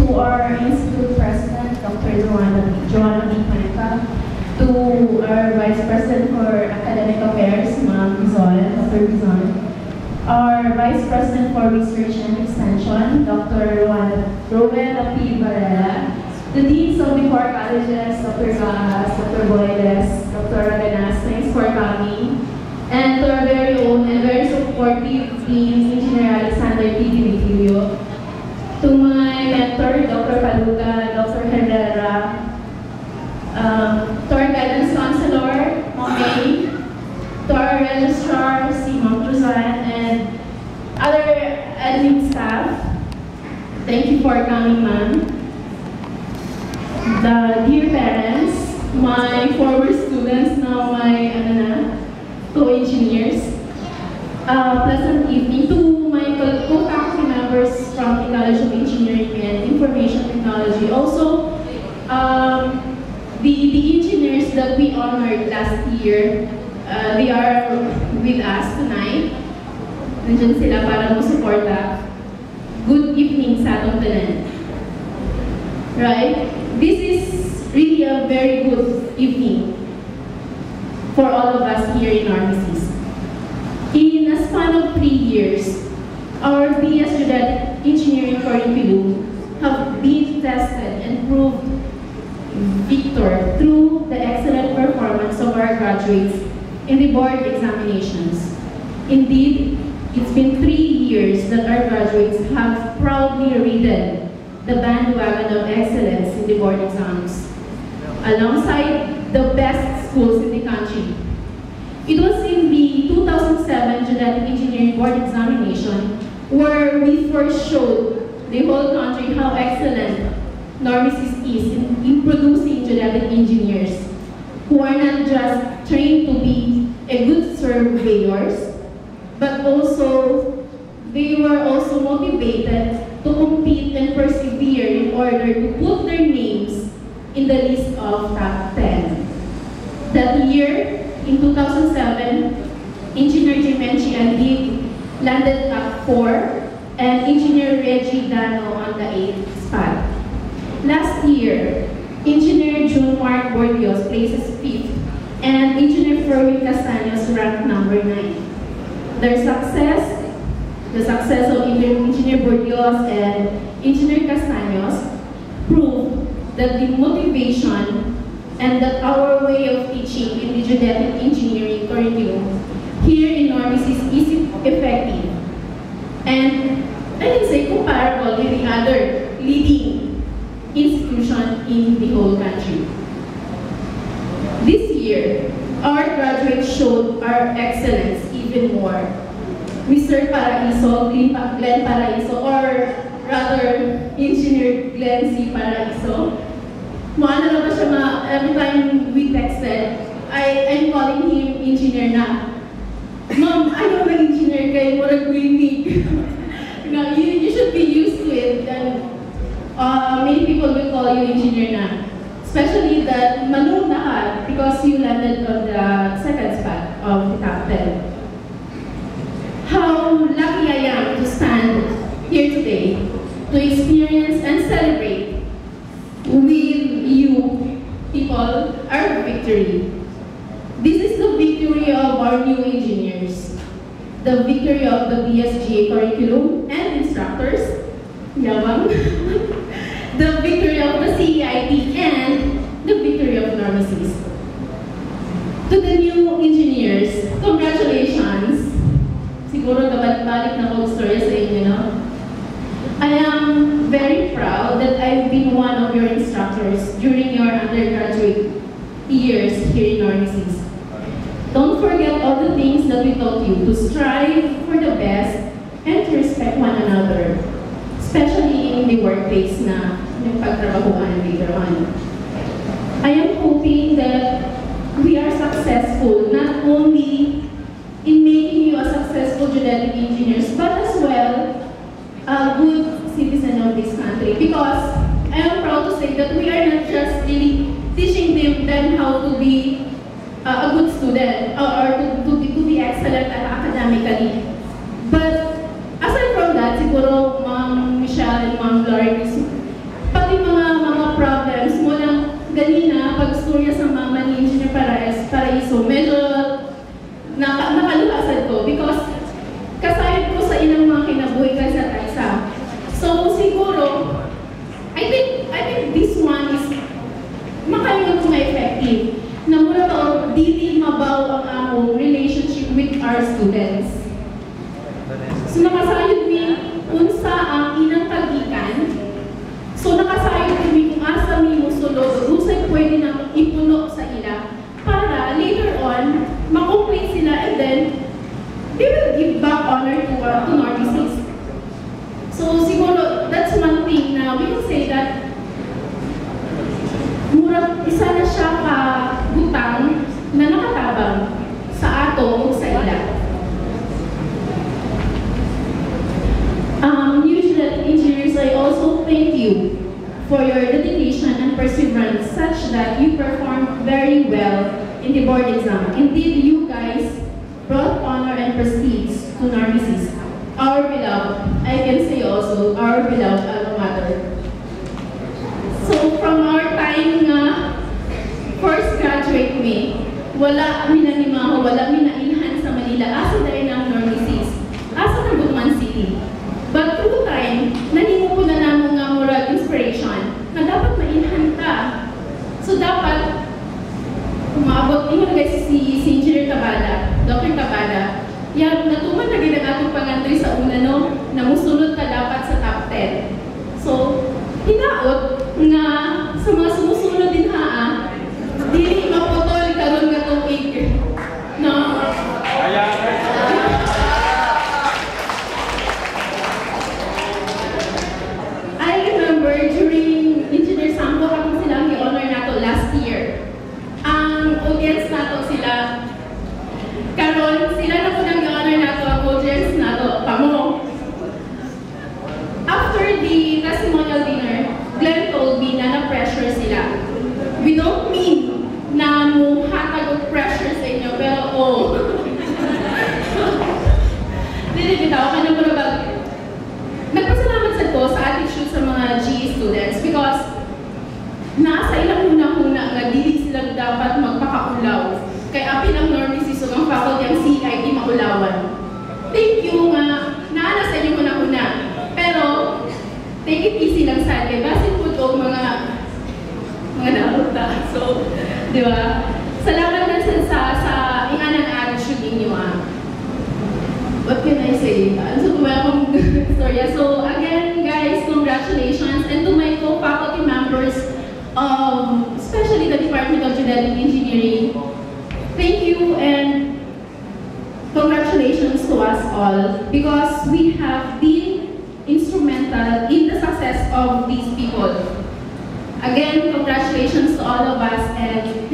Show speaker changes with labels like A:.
A: to our Institute President, Dr. Joanna B. Cuenca, to our Vice President for Academic Affairs, Ma'am Bizon, Dr. Bizon, our Vice President for Research and Extension, Dr. Rowena P. Varela, the Deans of the core colleges, Dr. Gahas, Dr. Boyles, Dr. Raganas, thanks for coming, and to our very own and very supportive Deans, Engineer Alexander P. Dimitriyo, to my mentor, Dr. Paluga, Dr. Herrera, to our guidance counselor, Ma'am May, to our registrar, si Ma'am Cruzan, and other admin staff, thank you for coming, ma'am. The dear parents, my former students, now my co-engineers, pleasant evening to my co-faculty members from the College of Engineering and Information Technology. Also, the engineers that we honored last year, they are with us tonight. Nandiyan sila para mo-suporta. Good evening sa atong tanan. Right? This is really a very good evening for all of us here in RMCs. In a span of 3 years, our BS Geodetic Engineering curriculum have been tested and proved victor through the excellent performance of our graduates in the board examinations. Indeed, it's been 3 years that our graduates have proudly ridden the bandwagon of excellence in the board exams, alongside the best schools in the country. It was in the 2007 Geodetic Engineering Board examination where we first showed the whole country how excellent Normisis is in producing geodetic engineers who are not just trained to be a good surveyors, but also they were also motivated to compete and persevere in order to put their names in the list of top 10. That year, in 2007, Engineer Jimenchi Andig landed at 4 and Engineer Reggie Dano on the 8th spot. Last year, Engineer June Mark Bordios places 5th and Engineer Fermin Castaños ranked number 9. Their success, the success of Engineer Bordios and Engineer Castaños, proved that the motivation and that our way of teaching in the geodetic engineering curriculum here in Normisis is effective and I can say comparable with the other leading institution in the whole country. This year, our graduates showed our excellence even more. Mr. Paraiso, Glenn Paraiso, or rather, Engineer Glenn C. Paraiso. Maano naman siya every time we texted, I'm calling him engineer na. Ma'am, I know the engineer kayo, what a unique. You should be used to it. And many people will call you engineer na. Especially that Manu Nahad, because you landed on the 2nd spot of the top 10. How lucky I am to stand here today to experience and celebrate with you people our victory. This is the victory of our new engineers, the victory of the BSGA curriculum and instructors, yabang, the victory of the CEIT, and the victory of Normisis. To the new engineers, congratulations. Siguro kabalik-balik na kong story sa inyo, no? I am very proud that I've been one of your instructors during your undergraduate years here in Normisis. Don't forget all the things that we taught you, to strive for the best and to respect one another, especially in the workplace na yung pagtrabahuan later on. I am hoping that we are successful not only in making you a successful geodetic engineers, but as well a good citizen of this country. Because I am proud to say that we are not just really teaching them how to be a good student or to be excellent academically. But aside from that, siguro Ma'am Michelle and Ma'am Laurie istorya sa mama ni Engineer Paraiso, medyo nakaluhasan ko because kasayod ko sa ilang mga kinabuhi ka sa Taisa. So siguro, I think this one is makalingon ko ma-effective na mura ba o dili mabaw ang among relationship with our students. So nakasayod mi unsa ang inang kagikan. So nakasayod mi kung asa mi musulod usay pwede na ipuno sa ila para later on makomplete sila and then they will give back honor to Northeast. So siguro that's one thing na we can say that mura isa na siya ka butang na nakatabang sa ato o sa ila. Usually engineers, I also thank you for your dedication and perseverance such that you performed very well in the board exam. Indeed, you guys brought honor and prestige to Narcissus, our beloved, I can say also, our beloved alma mater. So from our time first graduate me, wala mi na nimaho, wala mi na inhan sa Manila, asa dahil ng Narcissus, asa ng Guzman City. But through time, nanimo po na namong nga moral inspiration na dapat mainhanta. So dapat, umaabot, ingon guys si Engineer Tabada, Dr. Tabada, yan, natuman na rin ang atong pangandoy sa una, no, na musunod ka dapat sa top 10. So, hinaot nga sa mga sumusunod din haa, dili maputol karon nga tubig. No? During Engineer Sampo, akong silang i-honor nato last year. Ang audience nato sila, karon sila na po nang i-honor nato ang audience nato, pamo. After the testimonial dinner, Glenn told me na na-pressure sila. We don't mean na muhatag og pressure sa inyo, pero dili bitaw ka na pero nagpasalamat sa ko sa attitude sa mga GE students because nasa ilang huna-huna nga dili sila dapat magpakaulaw. Kay apil ang Northeast o ang faculty ang CIT maulawan. Thank you nga naana sa inyo huna-huna. Pero take it easy lang sa akin. Basin po ito mga napunta. So, di ba? Salamat na sa inganan attitude ninyo What can I say? So, welcome story. So, again, guys, congratulations. And to my co-faculty members, especially the Department of Genetic Engineering, thank you and congratulations to us all because we have been instrumental in the success of these people. Again, congratulations to all of us and